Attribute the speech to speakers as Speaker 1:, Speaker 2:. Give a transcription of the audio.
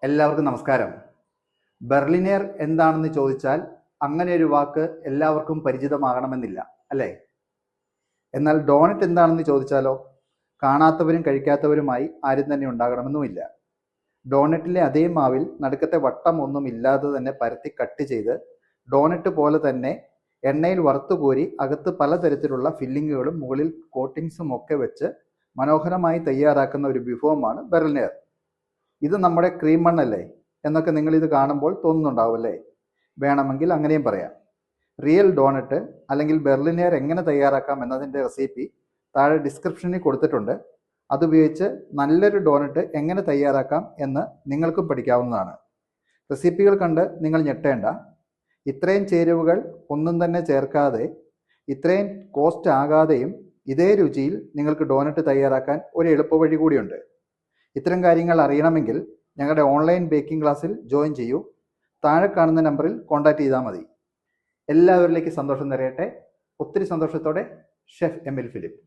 Speaker 1: എല്ലാവർക്കും നമസ്കാരം. ബെർലിനർ എന്താണെന്ന് ചോദിച്ചാൽ അങ്ങനെ ഒരു വാക്ക് എല്ലാവർക്കും പരിചിതമാകണമെന്നില്ല, അല്ലേ? എന്നാൽ ഡോണറ്റ് എന്താണെന്ന് ചോദിച്ചാലോ കാണാത്തവരും കഴിക്കാത്തവരുമായി ആരും തന്നെ ഉണ്ടാകണമെന്നുമില്ല. ഡോണറ്റിലെ അതേ മാവിൽ നടുക്കത്തെ വട്ടം ഒന്നും ഇല്ലാതെ തന്നെ പരത്തി കട്ട് ചെയ്ത് ഡോണറ്റ് പോലെ തന്നെ എണ്ണയിൽ വറുത്തുകോരി അകത്ത് പലതരത്തിലുള്ള ഫില്ലിങ്ങുകളും മുകളിൽ കോട്ടിങ്സും ഒക്കെ വെച്ച് മനോഹരമായി തയ്യാറാക്കുന്ന ഒരു വിഭവമാണ് ബെർലിനർ. ഇത് നമ്മുടെ ക്രീം മണ്ണല്ലേ എന്നൊക്കെ നിങ്ങളിത് കാണുമ്പോൾ തോന്നുന്നുണ്ടാവും, അല്ലേ? വേണമെങ്കിൽ അങ്ങനെയും പറയാം. റിയൽ ഡോണറ്റ് അല്ലെങ്കിൽ ബെർലിനർ എങ്ങനെ തയ്യാറാക്കാം എന്നതിൻ്റെ റെസിപ്പി താഴെ ഡിസ്ക്രിപ്ഷനിൽ കൊടുത്തിട്ടുണ്ട്. അതുപയോഗിച്ച് നല്ലൊരു ഡോണറ്റ് എങ്ങനെ തയ്യാറാക്കാം എന്ന് നിങ്ങൾക്കും പഠിക്കാവുന്നതാണ്. റെസിപ്പികൾ കണ്ട് നിങ്ങൾ ഞെട്ടേണ്ട. ഇത്രയും ചേരുവകൾ ഒന്നും തന്നെ ചേർക്കാതെ ഇത്രയും കോസ്റ്റ് ആകാതെയും ഇതേ രുചിയിൽ നിങ്ങൾക്ക് ഡോണറ്റ് തയ്യാറാക്കാൻ ഒരു എളുപ്പവഴി കൂടിയുണ്ട്. ഇത്തരം കാര്യങ്ങൾ അറിയണമെങ്കിൽ ഞങ്ങളുടെ ഓൺലൈൻ ബേക്കിംഗ് ക്ലാസ്സിൽ ജോയിൻ ചെയ്യൂ. താഴെ കാണുന്ന നമ്പറിൽ കോൺടാക്റ്റ് ചെയ്താൽ മതി. എല്ലാവരിലേക്കും സന്തോഷം നിറയട്ടെ. ഒത്തിരി സന്തോഷത്തോടെ, ഷെഫ് എമിൽ ഫിലിപ്പ്.